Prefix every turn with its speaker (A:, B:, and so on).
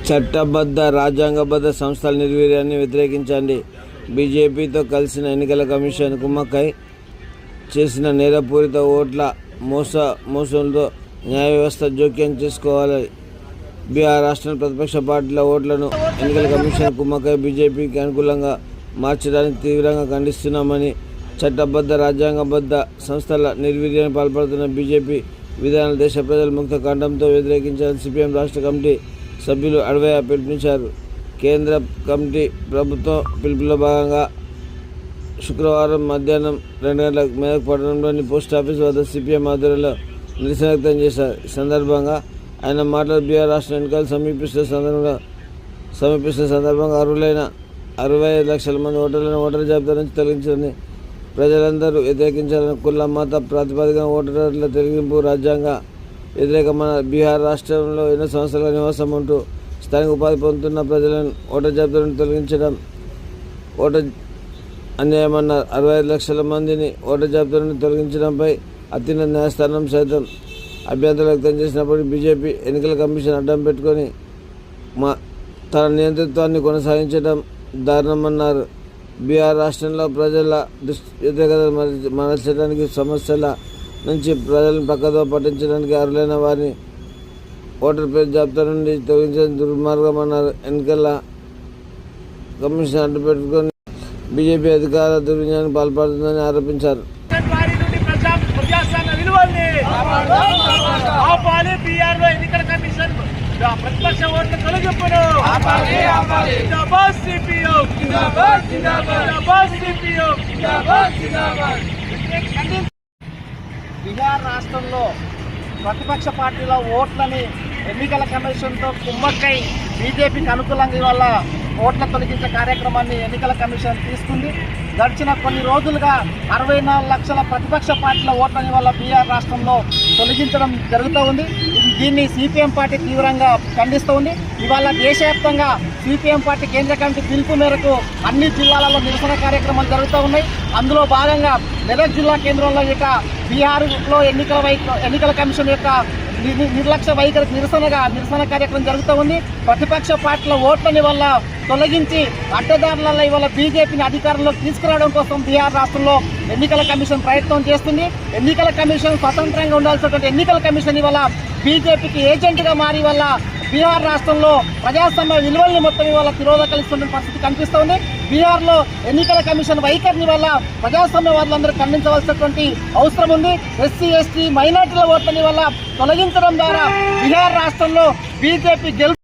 A: చట్టబద్ధ రాజ్యాంగబద్ధ సంస్థల నిర్వీర్యాన్ని వ్యతిరేకించండి. బీజేపీతో కలిసిన ఎన్నికల కమిషన్ కుమ్మక్కై చేసిన నేరపూరిత ఓట్ల మోసంతో న్యాయ వ్యవస్థ జోక్యం చేసుకోవాలి. బీహార్ రాష్ట్ర ప్రతిపక్ష పార్టీల ఓట్లను ఎన్నికల కమిషన్ కుమ్మక్కై బీజేపీకి అనుకూలంగా మార్చడానికి తీవ్రంగా ఖండిస్తున్నామని, చట్టబద్ధ రాజ్యాంగబద్ధ సంస్థల నిర్వీర్యానికి పాల్పడుతున్న బీజేపీ విధానాలు దేశ ప్రజల ముక్త ఖండంతో వ్యతిరేకించాలని సిపిఎం రాష్ట్ర కమిటీ సభ్యులు అడవయ్య పిలుపునిచ్చారు. కేంద్ర కమిటీ ప్రభుత్వం పిలుపులో భాగంగా శుక్రవారం మధ్యాహ్నం 2 గంటలకు మెదక్ పట్టణంలోని పోస్టాఫీస్ వద్ద సిపిఎం ఆధ్వర్యంలో నిరసన వ్యక్తం చేశారు. ఈ సందర్భంగా ఆయన మాట్లాడుతూ బీహార్ రాష్ట్ర ఎన్నికలు సమీపిస్తున్న సందర్భంగా అర్హులైన 65 లక్షల మంది ఓటర్లను ఓటరు జాబితా నుంచి తొలగించాలని ప్రజలందరూ వ్యతిరేకించాలని, కుల మత ప్రాతిపదికన ఓటర్ల తొలగింపు రాజ్యాంగ వ్యతిరేకమైన బీహార్ రాష్ట్రంలో ఎన్నో సంవత్సరాల నివాసం ఉంటూ స్థానిక ఉపాధి పొందుతున్న ప్రజలను ఓటర్ జాబితా నుండి తొలగించడం ఓటర్ అన్యాయమన్నారు. 65 లక్షల మందిని ఓటర్ జాబితా నుండి తొలగించడంపై అత్యున్నత న్యాయస్థానం సైతం అభ్యంతరం వ్యక్తం చేసినప్పుడు బీజేపీ ఎన్నికల కమిషన్ అడ్డం పెట్టుకొని తన నియంతృత్వాన్ని కొనసాగించడం దారుణమన్నారు. బీహార్ రాష్ట్రంలో ప్రజల వ్యతిరేకత మరల్చడానికి, సమస్యల నుంచి ప్రజలను పక్కదో పట్టించడానికి అర్హులైన వారిని ఓటర్ పేరు జాబితా నుండి తొలగించడం దుర్మార్గమన్నారు. ఎన్నికల కమిషన్ అడ్డు పెట్టుకొని బీజేపీ అధికార దుర్వినియోగానికి పాల్పడుతుందని ఆరోపించారు.
B: ప్రతిపక్ష ఓట్ల తొలగింపును బీహార్ రాష్ట్రంలో ప్రతిపక్ష పార్టీల ఓట్లని ఎన్నికల కమిషన్తో కుమ్మక్కై బీజేపీకి అనుకూలంగా ఇవాళ ఓట్ల తొలగించే కార్యక్రమాన్ని ఎన్నికల కమిషన్ తీసుకుంది. గడిచిన కొన్ని రోజులుగా 64 లక్షల ప్రతిపక్ష పార్టీల ఓట్లని ఇవాళ బీహార్ రాష్ట్రంలో తొలగించడం జరుగుతూ ఉంది. దీన్ని సిపిఎం పార్టీ తీవ్రంగా ఖండిస్తూ ఉంది. ఇవాళ దేశవ్యాప్తంగా సిపిఎం పార్టీ కేంద్ర కమిటీ పిలుపు మేరకు అన్ని జిల్లాలలో నిరసన కార్యక్రమాలు జరుగుతూ ఉన్నాయి. అందులో భాగంగా మెదక్ జిల్లా కేంద్రంలో బీహార్లో ఎన్నికల కమిషన్ యొక్క నిర్లక్ష్య వైఖరికి నిరసన కార్యక్రమం జరుగుతూ ఉంది. ప్రతిపక్ష పార్టీల ఓట్లని వల్ల తొలగించి అడ్డదారులలో ఇవాళ బీజేపీని అధికారంలోకి తీసుకురావడం కోసం బీహార్ రాష్ట్రంలో ఎన్నికల కమిషన్ ప్రయత్నం చేస్తుంది. ఎన్నికల కమిషన్ స్వతంత్రంగా ఉండాల్సినటువంటి ఎన్నికల కమిషన్ ఇవాళ బీజేపీకి ఏజెంట్గా మారి వల్ల బీహార్ రాష్ట్రంలో ప్రజాస్వామ్య విలువల్ని మొత్తం ఇవాళ తిరోధకలిస్తున్న పరిస్థితి కనిపిస్తోంది. బీహార్లో ఎన్నికల కమిషన్ వైఖరిని వల్ల ప్రజాస్వామ్యవాదులందరూ ఖండించవలసినటువంటి అవసరం ఉంది. ఎస్సీ, ఎస్టీ, మైనార్టీల ఓట్లని వల్ల తొలగించడం ద్వారా బీహార్ రాష్ట్రంలో బీజేపీ